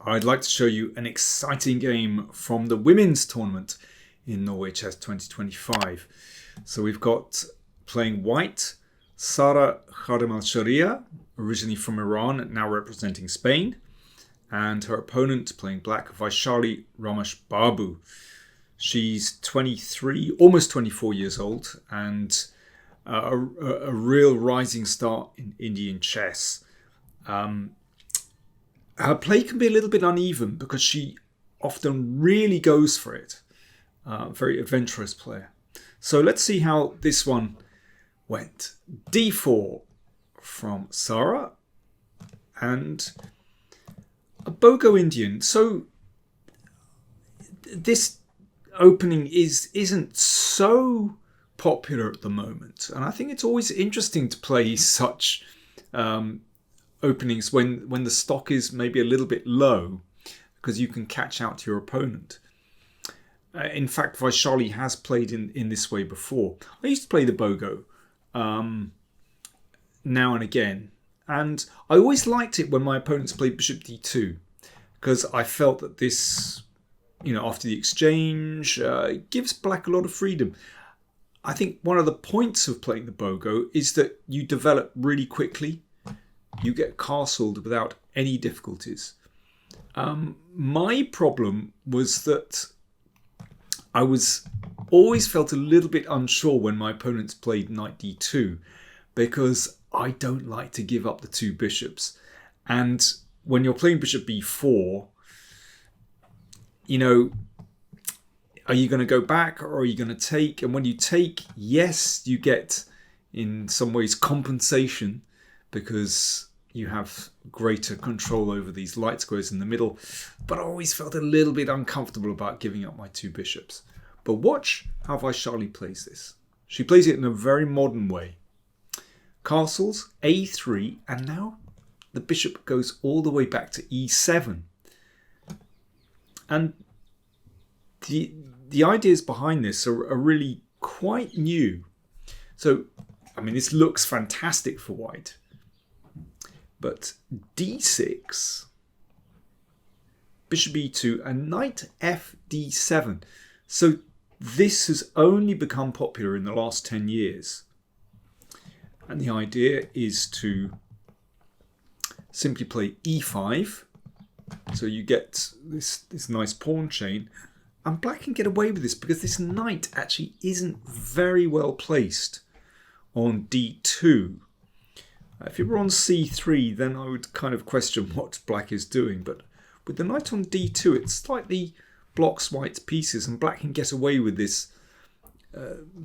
I'd like to show you an exciting game from the women's tournament in Norway Chess 2025. So we've got playing white, Sara Khademalsharieh, originally from Iran, now representing Spain. And her opponent playing black, Vaishali Babu. She's 23, almost 24 years old, and a real rising star in Indian chess. Her play can be a little bit uneven because she often really goes for it. Very adventurous player. So let's see how this one went. D4 from Sara and a Bogo Indian. So this opening isn't so popular at the moment, and I think it's always interesting to play such openings when the stock is maybe a little bit low, because you can catch out your opponent. In fact, Vaishali has played in this way before. I used to play the Bogo now and again, and I always liked it when my opponents played bishop d2, because I felt that this, after the exchange, gives black a lot of freedom. I think one of the points of playing the Bogo is that you develop really quickly. You get castled without any difficulties. My problem was that I always felt a little bit unsure when my opponents played knight d2, because I don't like to give up the two bishops. And when you're playing bishop b4, are you going to go back or are you going to take? And when you take, yes, you get in some ways compensation because you have greater control over these light squares in the middle. But I always felt a little bit uncomfortable about giving up my two bishops. But watch how Vaishali plays this. She plays it in a very modern way. Castles, a3, and now the bishop goes all the way back to e7. And the ideas behind this are really quite new. So, this looks fantastic for white. But d6, bishop e2, and knight fd7. So this has only become popular in the last 10 years. And the idea is to simply play e5. So you get this nice pawn chain. And black can get away with this because this knight actually isn't very well placed on d2. If it were on c3, then I would kind of question what black is doing. But with the knight on d2, it slightly blocks white's pieces, and black can get away with this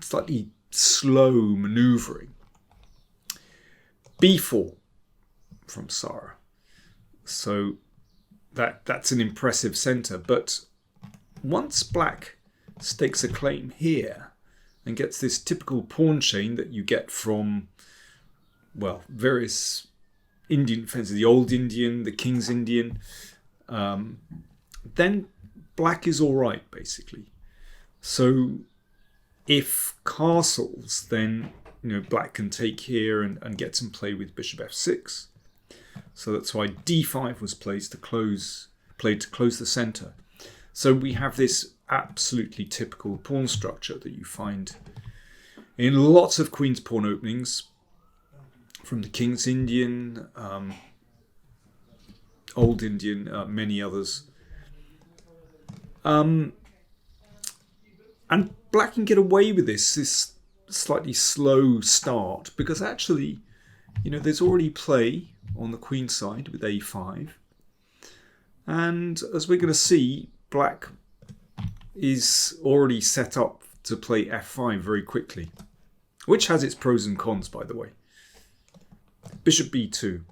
slightly slow manoeuvring. b4 from Sara. So that's an impressive centre. But once black stakes a claim here and gets this typical pawn chain that you get from, various Indian defences, the Old Indian, the King's Indian, then black is all right, basically. So if castles, then black can take here and get some play with bishop f6. So that's why d5 was played to close the centre. So we have this absolutely typical pawn structure that you find in lots of queen's pawn openings, from the King's Indian, Old Indian, many others. And black can get away with this slightly slow start, because actually, there's already play on the queen side with a5. And as we're going to see, black is already set up to play f5 very quickly, which has its pros and cons, by the way. Bishop b2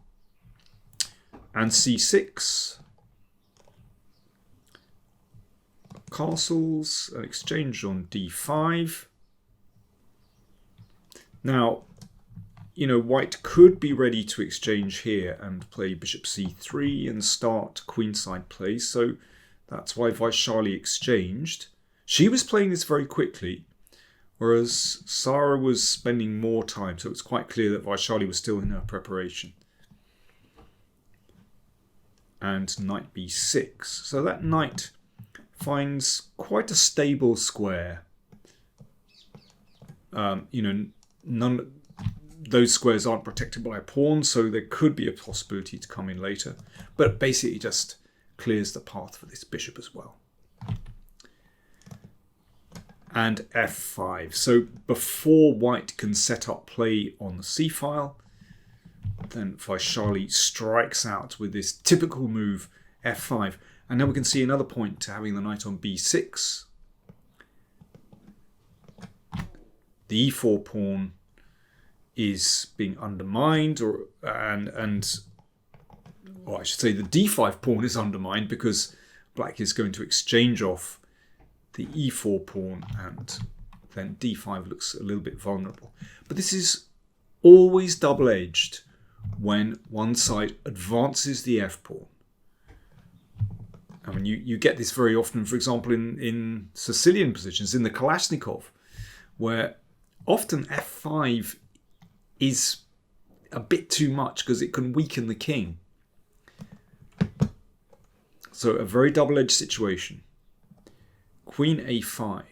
and c6. Castles, an exchange on d5. Now, white could be ready to exchange here and play bishop c3 and start queenside play. So that's why Vaishali exchanged. She was playing this very quickly, whereas Sara was spending more time. So it's quite clear that Vaishali was still in her preparation. and knight b6. So that knight finds quite a stable square. Those squares aren't protected by a pawn, so there could be a possibility to come in later. But basically just clears the path for this bishop as well. And f5. So before white can set up play on the c-file, then Vaishali strikes out with this typical move f5. And now we can see another point to having the knight on b6. The e4 pawn is being undermined, or I should say the d5 pawn is undermined because black is going to exchange off the e4 pawn, and then d5 looks a little bit vulnerable. But this is always double-edged when one side advances the f pawn. I mean, you get this very often, for example, in Sicilian positions, in the Kalashnikov, where often f5 is a bit too much because it can weaken the king. So a very double-edged situation. Queen a5.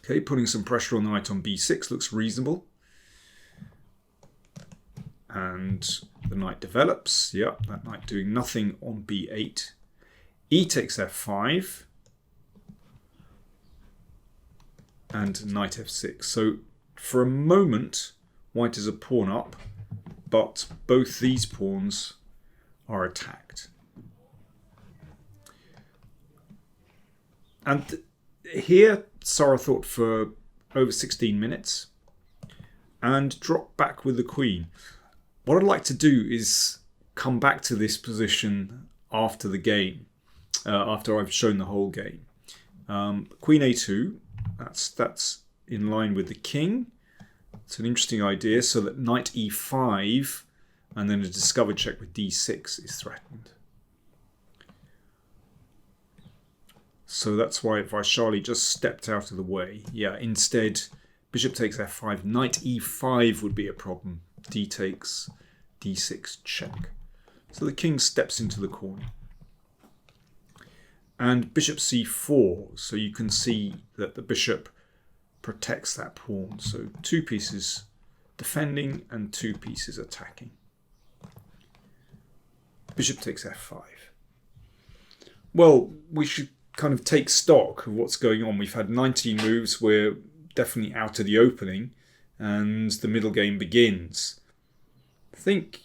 Okay, putting some pressure on the knight on b6 looks reasonable. And the knight develops. Yeah, that knight doing nothing on b8. E takes f5. And knight f6. So for a moment, white is a pawn up, but both these pawns are attacked. And here, Sarah thought for over 16 minutes and dropped back with the queen. What I'd like to do is come back to this position after the game, after I've shown the whole game. Queen a2, that's in line with the king. It's an interesting idea, so that knight e5 and then a discovered check with d6 is threatened. So that's why Vaishali just stepped out of the way. Yeah, instead, bishop takes f5, knight e5 would be a problem. D takes, d6 check. So the king steps into the corner. And bishop c4, so you can see that the bishop protects that pawn. So two pieces defending and two pieces attacking. Bishop takes f5. Well, we should kind of take stock of what's going on. We've had 19 moves. We're definitely out of the opening and the middle game begins. I think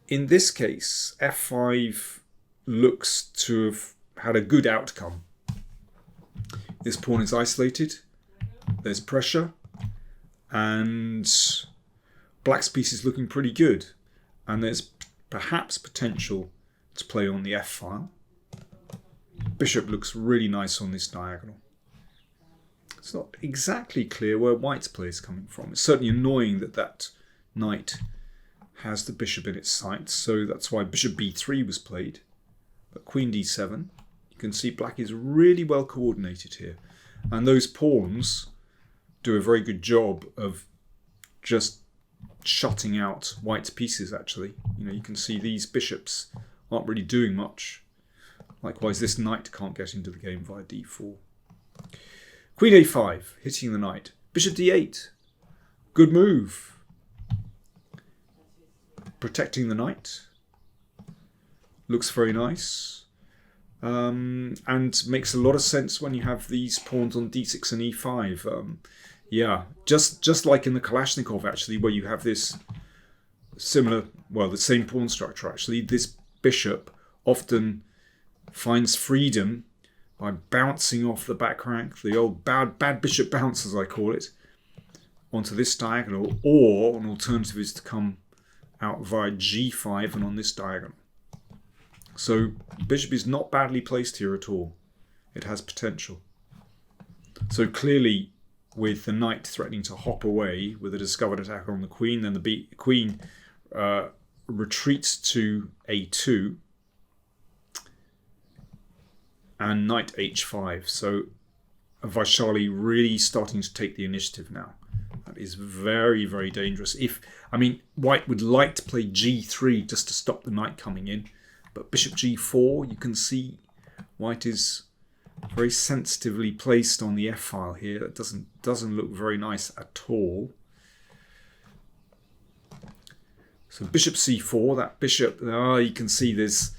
in this case, f5 looks to have had a good outcome. This pawn is isolated. There's pressure, and black's piece is looking pretty good, and there's perhaps potential to play on the f-file. Bishop looks really nice on this diagonal. It's not exactly clear where white's play is coming from. It's certainly annoying that that knight has the bishop in its sights, so that's why bishop b3 was played. But queen d7, you can see black is really well coordinated here, and those pawns do a very good job of just shutting out white's pieces, actually. You can see these bishops aren't really doing much. Likewise, this knight can't get into the game via d4. Queen a5, hitting the knight. Bishop d8, good move. Protecting the knight. Looks very nice. And makes a lot of sense when you have these pawns on d6 and e5. Yeah, just like in the Kalashnikov, actually, where you have this similar, well, the same pawn structure, actually. This bishop often finds freedom by bouncing off the back rank, the old bad bishop bounce, as I call it, onto this diagonal, or an alternative is to come out via g5 and on this diagonal. So bishop is not badly placed here at all. It has potential. So clearly, with the knight threatening to hop away with a discovered attack on the queen, then the queen retreats to a2 and knight h5. So Vaishali really starting to take the initiative now. That is very, very dangerous. White would like to play g3 just to stop the knight coming in. But bishop g4, you can see white is very sensitively placed on the f file here. That doesn't look very nice at all. So bishop c4, that bishop, you can see there's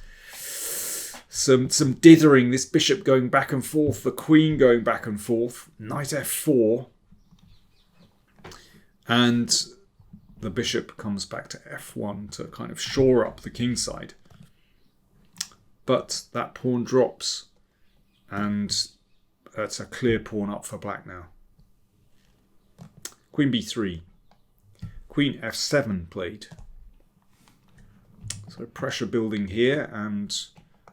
some dithering, this bishop going back and forth, the queen going back and forth, knight f4, and the bishop comes back to f1 to kind of shore up the king side. But that pawn drops, and that's a clear pawn up for black now. Queen b3, queen f7 played. So pressure building here and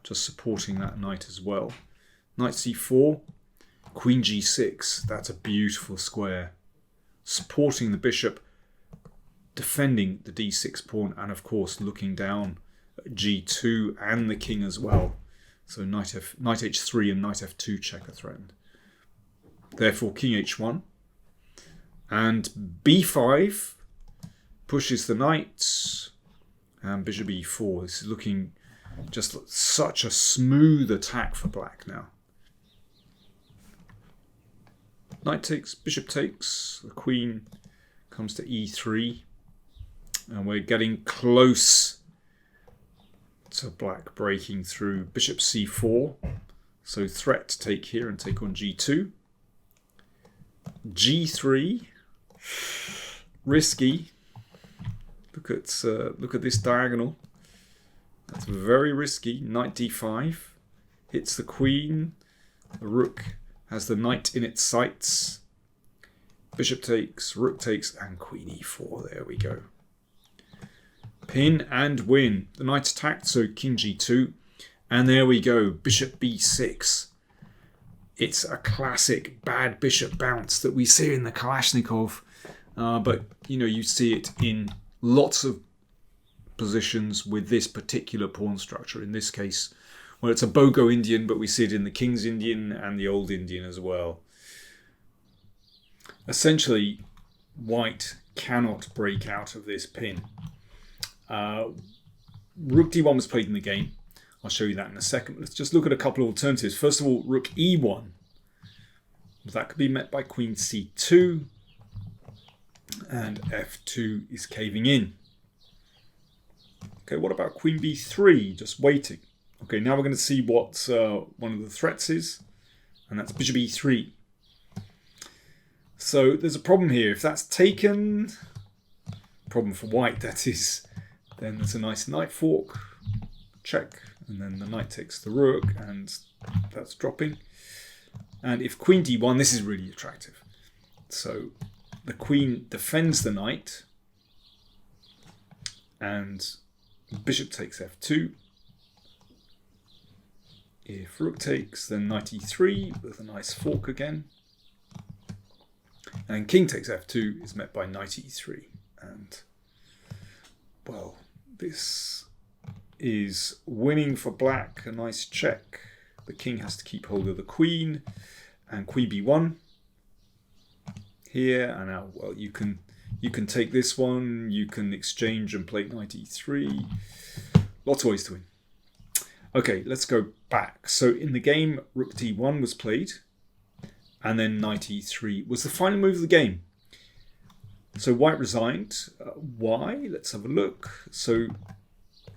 just supporting that knight as well. Knight c4, queen g6. That's a beautiful square. Supporting the bishop, defending the d6 pawn, and of course looking down at g2 and the king as well. So knight h3 and knight f2 check are threatened. Therefore king h1. And b5 pushes the knight. And bishop e4. This is looking just such a smooth attack for black now. Knight takes, bishop takes, the queen comes to e3. And we're getting close to black breaking through. Bishop c4. So threat to take here and take on g2. g3. Risky. Look at this diagonal. That's very risky. Knight d5 hits the queen. The rook has the knight in its sights. Bishop takes, rook takes, and queen e4. There we go. Pin and win. The knight attacked, so king g2. And there we go. Bishop b6. It's a classic bad bishop bounce that we see in the Kalashnikov. But you see it in lots of positions with this particular pawn structure. In this case, well, it's a Bogo Indian, but we see it in the King's Indian and the Old Indian as well. Essentially, white cannot break out of this pin. Rook d1 was played in the game. I'll show you that in a second. Let's just look at a couple of alternatives. First of all, rook e1. That could be met by queen c2. And f2 is caving in. Okay, what about queen b3? Just waiting. Okay, now we're going to see what one of the threats is, and that's bishop e3. So there's a problem here. If that's taken, problem for white, that is, then there's a nice knight fork, check, and then the knight takes the rook, and that's dropping. And if queen d1, this is really attractive. So the queen defends the knight, and bishop takes f2. If rook takes, then knight e3 with a nice fork again. And king takes f2 is met by knight e3. And, well, this is winning for black. A nice check. The king has to keep hold of the queen. And queen b1 here. And now, well, you can take this one. You can exchange and play knight e3. Lots of ways to win. Okay, let's go back. So in the game, rook d1 was played, and then knight e3 was the final move of the game. So white resigned. Why? Let's have a look. So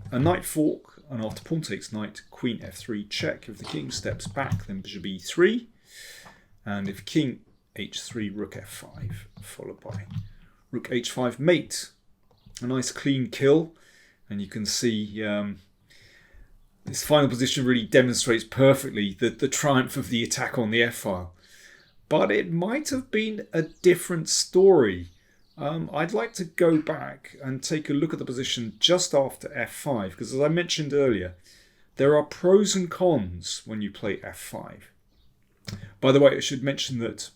a knight fork, and after pawn takes knight, queen f3 check. If the king steps back, then bishop e3. And if king h3, rook f5, followed by rook h5 mate. A nice clean kill, and you can see this final position really demonstrates perfectly the triumph of the attack on the f-file. But it might have been a different story. I'd like to go back and take a look at the position just after f5, because as I mentioned earlier, there are pros and cons when you play f5. By the way, I should mention that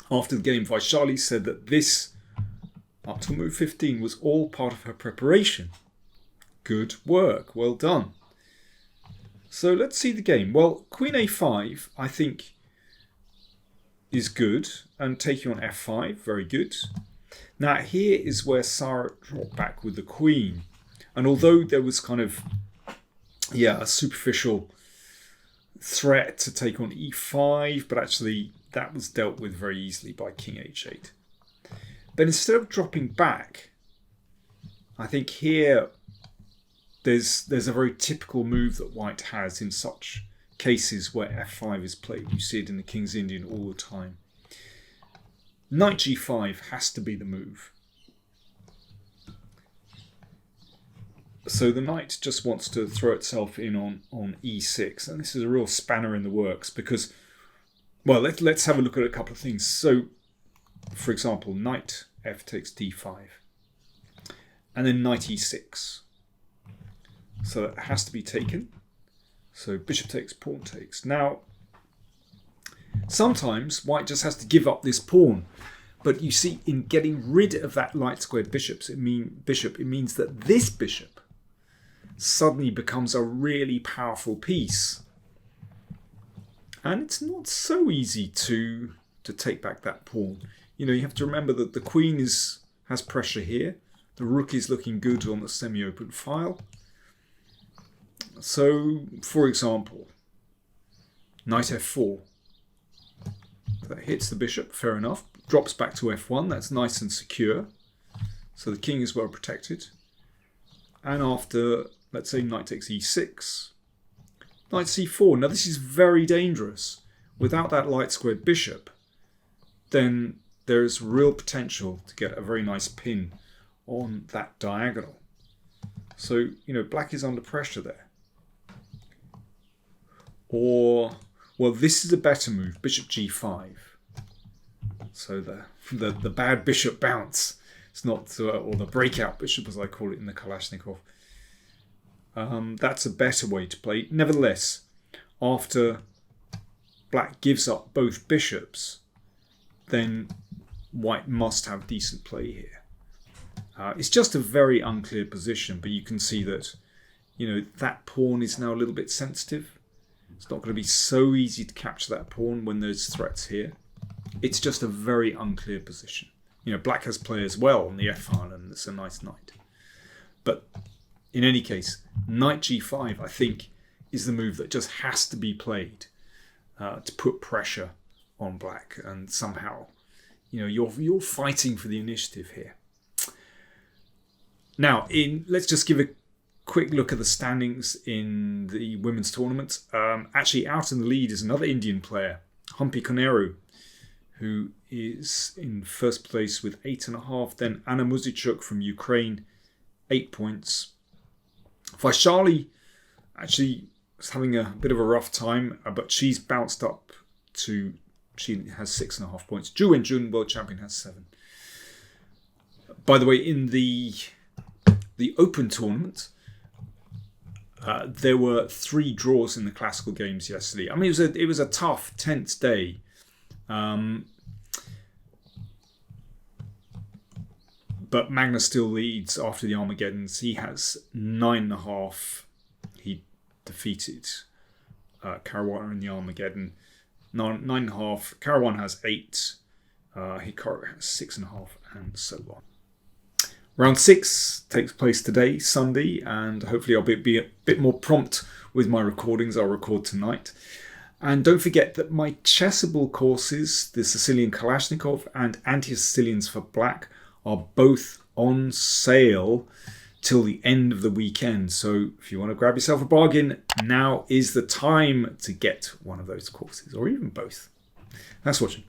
after the game, Vaishali said that this, up to move 15, was all part of her preparation. Good work, well done. So let's see the game. Well, queen a5, I think, is good, and taking on f5, very good. Now here is where Sarah dropped back with the queen, and although there was kind of a superficial threat to take on e5, but actually that was dealt with very easily by king h8. But instead of dropping back, I think here there's a very typical move that white has in such cases where f5 is played. You see it in the King's Indian all the time. Knight g5 has to be the move. So the knight just wants to throw itself in on e6, and this is a real spanner in the works because, well, let's have a look at a couple of things. So, for example, knight f takes d5, and then knight e6. So that has to be taken. So bishop takes, pawn takes. Now, sometimes white just has to give up this pawn. But you see, in getting rid of that light squared bishop, it means that this bishop suddenly becomes a really powerful piece. And it's not so easy to take back that pawn. You know, you have to remember that the queen has pressure here. The rook is looking good on the semi-open file. So, for example, knight f4. That hits the bishop, fair enough. Drops back to f1, that's nice and secure. So the king is well protected. And after, let's say, knight takes e6, knight c4. Now this is very dangerous. Without that light squared bishop, then there is real potential to get a very nice pin on that diagonal. So, you know, black is under pressure there. Or, well, this is a better move, bishop g5. So the bad bishop bounce. It's not, or the breakout bishop, as I call it in the Kalashnikov. That's a better way to play. Nevertheless, after black gives up both bishops, then white must have decent play here. It's just a very unclear position, but you can see that, you know, that pawn is now a little bit sensitive. It's not going to be so easy to capture that pawn when there's threats here. It's just a very unclear position. You know, black has play as well on the f file, and it's a nice knight. But in any case, knight g5, I think, is the move that just has to be played to put pressure on black. And somehow, you know, you're fighting for the initiative here. Now, let's just give a quick look at the standings in the women's tournament. Actually, out in the lead is another Indian player, Humpy Koneru, who is in first place with 8.5. Then Anna Muzichuk from Ukraine, 8 points. Vaishali actually is having a bit of a rough time, but she's bounced up to, she has 6.5 points. Ju Wenjun, world champion, has 7. By the way, in the Open tournament, there were 3 draws in the classical games yesterday. I mean, it was a tough, tense day. But Magnus still leads after the Armageddons. He has 9.5. He defeated Caruana in the Armageddon. 9.5. Caruana has 8. Hikaru has 6.5, and so on. Round 6 takes place today, Sunday, and hopefully I'll be a bit more prompt with my recordings. I'll record tonight. And don't forget that my Chessable courses, the Sicilian Kalashnikov and Anti-Sicilians for Black, are both on sale till the end of the weekend. So if you want to grab yourself a bargain, now is the time to get one of those courses, or even both. Thanks for watching.